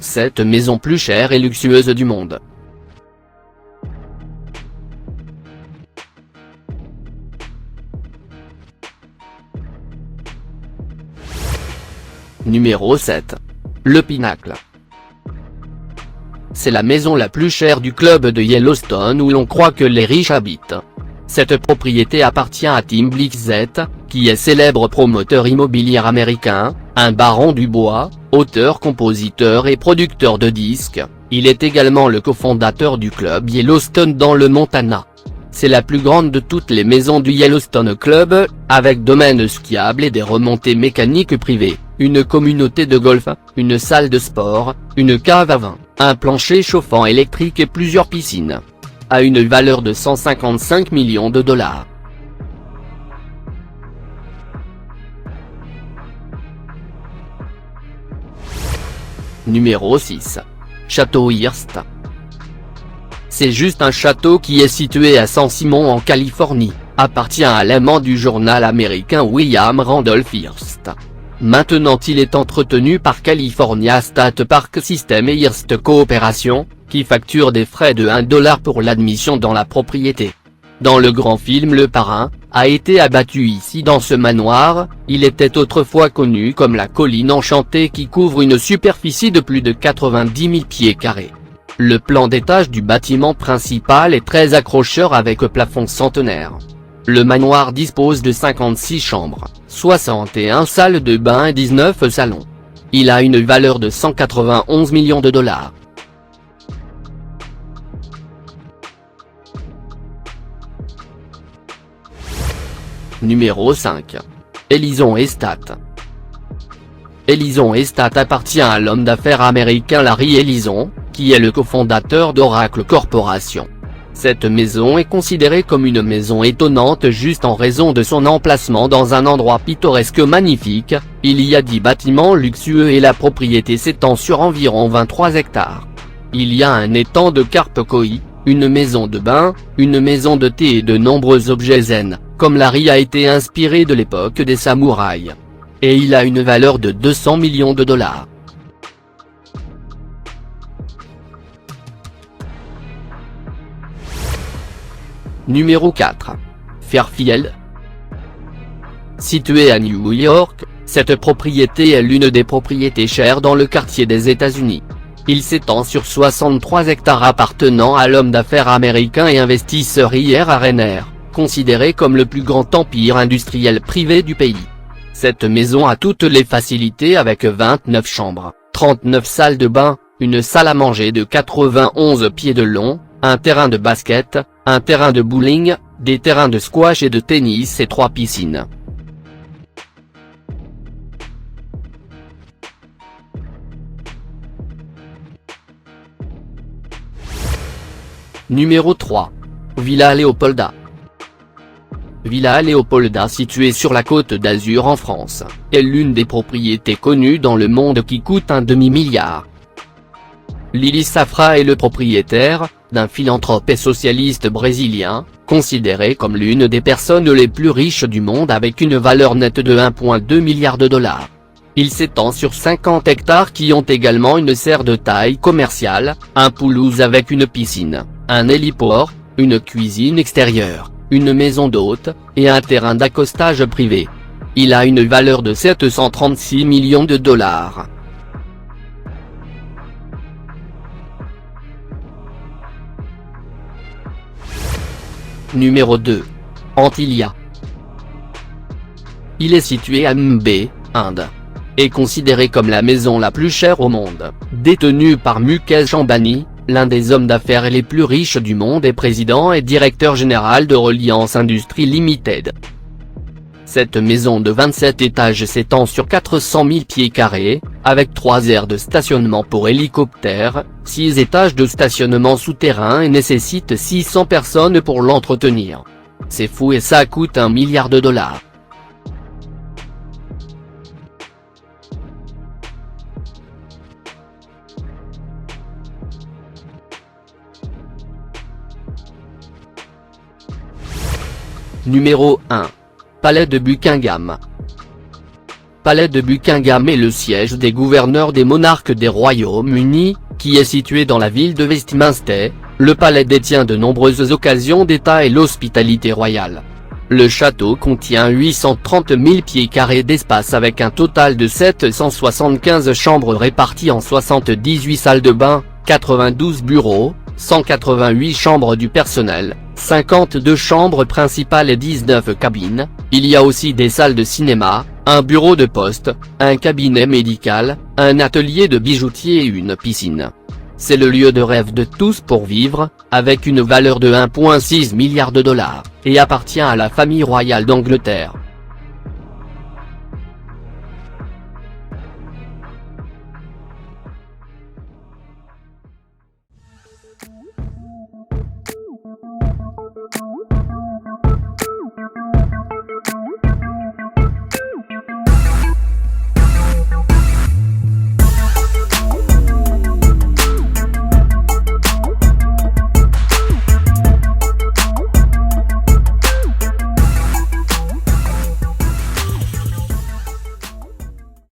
cette maison plus chère et luxueuse du monde. Numéro 7. Le Pinacle. C'est la maison la plus chère du club de Yellowstone où l'on croit que les riches habitent. Cette propriété appartient à Tim Blixet, qui est célèbre promoteur immobilier américain, un baron du bois, auteur, compositeur et producteur de disques. Il est également le cofondateur du club Yellowstone dans le Montana. C'est la plus grande de toutes les maisons du Yellowstone Club, avec domaine skiable et des remontées mécaniques privées, une communauté de golf, une salle de sport, une cave à vin, un plancher chauffant électrique et plusieurs piscines. À une valeur de 155 millions de dollars. Numéro 6. Château Hearst. C'est juste un château qui est situé à San Simon en Californie, appartient à l'amant du journal américain William Randolph Hearst. Maintenant il est entretenu par California State Park System et Hearst Coopération, qui facture des frais de $1 pour l'admission dans la propriété. Dans le grand film Le Parrain, a été abattu ici dans ce manoir. Il était autrefois connu comme la colline enchantée qui couvre une superficie de plus de 90 000 pieds carrés. Le plan d'étage du bâtiment principal est très accrocheur avec plafond centenaire. Le manoir dispose de 56 chambres, 61 salles de bain et 19 salons. Il a une valeur de 191 millions de dollars. Numéro 5. Ellison Estate. Ellison Estate appartient à l'homme d'affaires américain Larry Ellison, qui est le cofondateur d'Oracle Corporation. Cette maison est considérée comme une maison étonnante juste en raison de son emplacement dans un endroit pittoresque magnifique. Il y a 10 bâtiments luxueux et la propriété s'étend sur environ 23 hectares. Il y a un étang de carpe koi, une maison de bain, une maison de thé et de nombreux objets zen, comme Larry a été inspiré de l'époque des samouraïs. Et il a une valeur de 200 millions de dollars. Numéro 4. Fairfield. Située à New York, cette propriété est l'une des propriétés chères dans le quartier des États-Unis. Il s'étend sur 63 hectares appartenant à l'homme d'affaires américain et investisseur I.R. Arener, considéré comme le plus grand empire industriel privé du pays. Cette maison a toutes les facilités avec 29 chambres, 39 salles de bain, une salle à manger de 91 pieds de long, un terrain de basket, un terrain de bowling, des terrains de squash et de tennis et 3 piscines. Numéro 3. Villa Leopolda. Villa Leopolda située sur la Côte d'Azur en France, est l'une des propriétés connues dans le monde qui coûte un demi-milliard. Lili Safra est le propriétaire, d'un philanthrope et socialiste brésilien, considéré comme l'une des personnes les plus riches du monde avec une valeur nette de 1,2 milliard de dollars. Il s'étend sur 50 hectares qui ont également une serre de taille commerciale, un pelouse avec une piscine, un héliport, une cuisine extérieure, une maison d'hôtes, et un terrain d'accostage privé. Il a une valeur de 736 millions de dollars. Numéro 2. Antilia. Il est situé à Mumbai, Inde. Est considéré comme la maison la plus chère au monde, détenue par Mukesh Ambani, l'un des hommes d'affaires les plus riches du monde et président et directeur général de Reliance Industries Limited. Cette maison de 27 étages s'étend sur 400 000 pieds carrés, avec 3 aires de stationnement pour hélicoptères, 6 étages de stationnement souterrain et nécessite 600 personnes pour l'entretenir. C'est fou et ça coûte 1 milliard de dollars. Numéro 1. Palais de Buckingham. palais de Buckingham est le siège des gouverneurs des monarques des Royaumes-Unis, qui est situé dans la ville de Westminster. Le palais détient de nombreuses occasions d'État et l'hospitalité royale. Le château contient 830 000 pieds carrés d'espace avec un total de 775 chambres réparties en 78 salles de bain, 92 bureaux, 188 chambres du personnel, 52 chambres principales et 19 cabines. Il y a aussi des salles de cinéma, un bureau de poste, un cabinet médical, un atelier de bijoutier et une piscine. C'est le lieu de rêve de tous pour vivre, avec une valeur de 1,6 milliard de dollars, et appartient à la famille royale d'Angleterre.